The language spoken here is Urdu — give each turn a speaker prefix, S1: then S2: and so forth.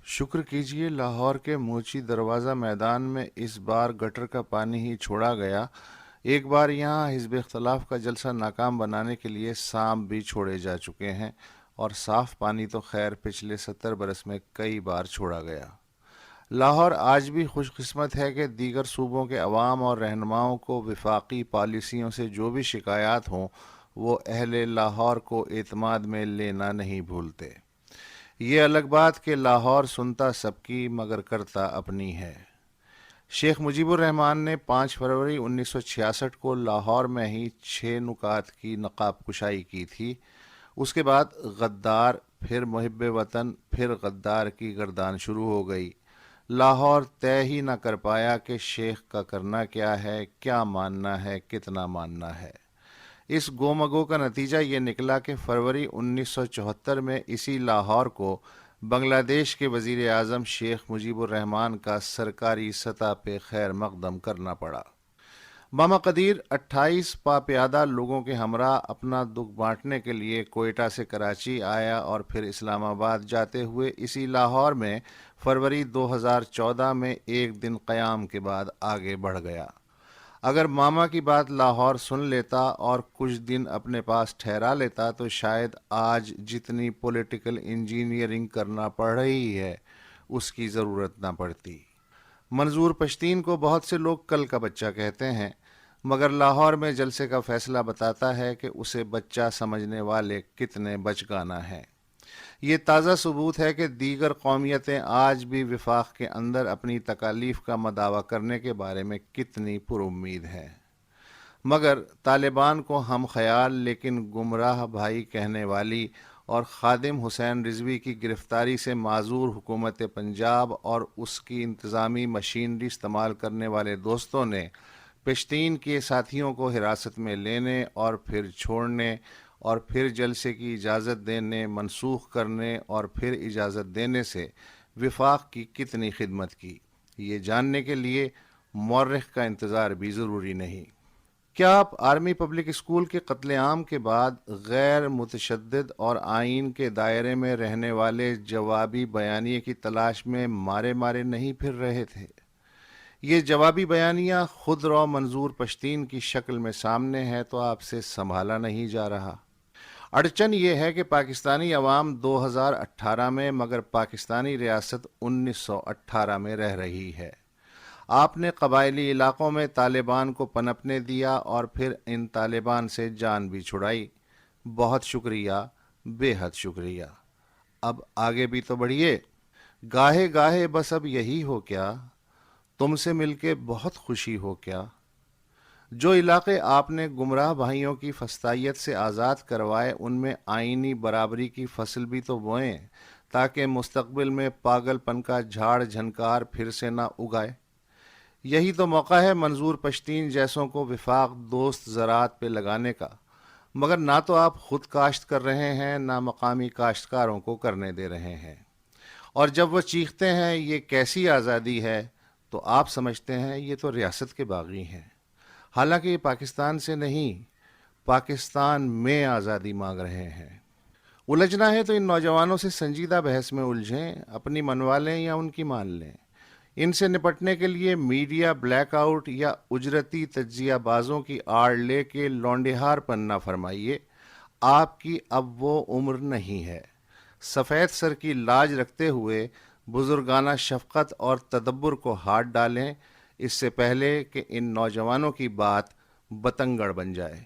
S1: شکر کیجئے لاہور کے موچی دروازہ میدان میں اس بار گٹر کا پانی ہی چھوڑا گیا۔ ایک بار یہاں حزب اختلاف کا جلسہ ناکام بنانے کے لیے سانپ بھی چھوڑے جا چکے ہیں، اور صاف پانی تو خیر پچھلے 70 برس میں کئی بار چھوڑا گیا۔ لاہور آج بھی خوش قسمت ہے کہ دیگر صوبوں کے عوام اور رہنماؤں کو وفاقی پالیسیوں سے جو بھی شکایات ہوں وہ اہل لاہور کو اعتماد میں لینا نہیں بھولتے۔ یہ الگ بات کہ لاہور سنتا سب کی مگر کرتا اپنی ہے۔ شیخ مجیب الرحمان نے 5 فروری 1966 کو لاہور میں ہی 6 نکات کی نقاب کشائی کی تھی۔ اس کے بعد غدار، پھر محب وطن، پھر غدار کی گردان شروع ہو گئی۔ لاہور طے ہی نہ کر پایا کہ شیخ کا کرنا کیا ہے، کیا ماننا ہے، کتنا ماننا ہے۔ اس گومگو کا نتیجہ یہ نکلا کہ فروری 1974 میں اسی لاہور کو بنگلہ دیش کے وزیر اعظم شیخ مجیب الرحمان کا سرکاری سطح پہ خیر مقدم کرنا پڑا۔ ماما قدیر 28 پاپیادہ لوگوں کے ہمراہ اپنا دکھ بانٹنے کے لیے کوئٹہ سے کراچی آیا اور پھر اسلام آباد جاتے ہوئے اسی لاہور میں فروری 2014 میں ایک دن قیام کے بعد آگے بڑھ گیا۔ اگر ماما کی بات لاہور سن لیتا اور کچھ دن اپنے پاس ٹھہرا لیتا تو شاید آج جتنی پولیٹیکل انجینئرنگ کرنا پڑ رہی ہے اس کی ضرورت نہ پڑتی۔ منظور پشتین کو بہت سے لوگ کل کا بچہ کہتے ہیں، مگر لاہور میں جلسے کا فیصلہ بتاتا ہے کہ اسے بچہ سمجھنے والے کتنے بچگانہ ہیں۔ یہ تازہ ثبوت ہے کہ دیگر قومیتیں آج بھی وفاق کے اندر اپنی تکالیف کا مداوع کرنے کے بارے میں کتنی پر امید ہیں۔ مگر طالبان کو ہم خیال لیکن گمراہ بھائی کہنے والی اور خادم حسین رضوی کی گرفتاری سے معذور حکومت پنجاب اور اس کی انتظامی مشینری استعمال کرنے والے دوستوں نے پشتین کے ساتھیوں کو حراست میں لینے اور پھر چھوڑنے اور پھر جلسے کی اجازت دینے، منسوخ کرنے اور پھر اجازت دینے سے وفاق کی کتنی خدمت کی، یہ جاننے کے لیے مورخ کا انتظار بھی ضروری نہیں۔ کیا آپ آرمی پبلک اسکول کے قتل عام کے بعد غیر متشدد اور آئین کے دائرے میں رہنے والے جوابی بیانیے کی تلاش میں مارے مارے نہیں پھر رہے تھے؟ یہ جوابی بیانیہ خود رو منظور پشتین کی شکل میں سامنے ہے تو آپ سے سنبھالا نہیں جا رہا۔ اڑچن یہ ہے کہ پاکستانی عوام 2018 میں مگر پاکستانی ریاست 1918 میں رہ رہی ہے۔ آپ نے قبائلی علاقوں میں طالبان کو پنپنے دیا اور پھر ان طالبان سے جان بھی چھڑائی۔ بہت شکریہ، بے حد شکریہ۔ اب آگے بھی تو بڑھیے۔ گاہے گاہے بس اب یہی ہو کیا، تم سے مل کے بہت خوشی ہو کیا۔ جو علاقے آپ نے گمراہ بھائیوں کی فسطائیت سے آزاد کروائے ان میں آئینی برابری کی فصل بھی تو بوئیں تاکہ مستقبل میں پاگل پن کا جھاڑ جھنکار پھر سے نہ اگائے۔ یہی تو موقع ہے منظور پشتین جیسوں کو وفاق دوست زراعت پہ لگانے کا، مگر نہ تو آپ خود کاشت کر رہے ہیں نہ مقامی کاشتکاروں کو کرنے دے رہے ہیں، اور جب وہ چیختے ہیں یہ کیسی آزادی ہے تو آپ سمجھتے ہیں یہ تو ریاست کے باغی ہیں، حالانکہ یہ پاکستان سے نہیں پاکستان میں آزادی مانگ رہے ہیں۔ الجھنا ہے تو ان نوجوانوں سے سنجیدہ بحث میں الجھیں، اپنی منوا لیں یا ان کی مان لیں۔ ان سے نپٹنے کے لیے میڈیا بلیک آؤٹ یا اجرتی تجزیہ بازوں کی آڑ لے کے لونڈیہار پن نہ فرمائیے۔ آپ کی اب وہ عمر نہیں ہے۔ سفید سر کی لاج رکھتے ہوئے بزرگانہ شفقت اور تدبر کو ہاتھ ڈالیں، اس سے پہلے کہ ان نوجوانوں کی بات بتنگڑ بن جائے۔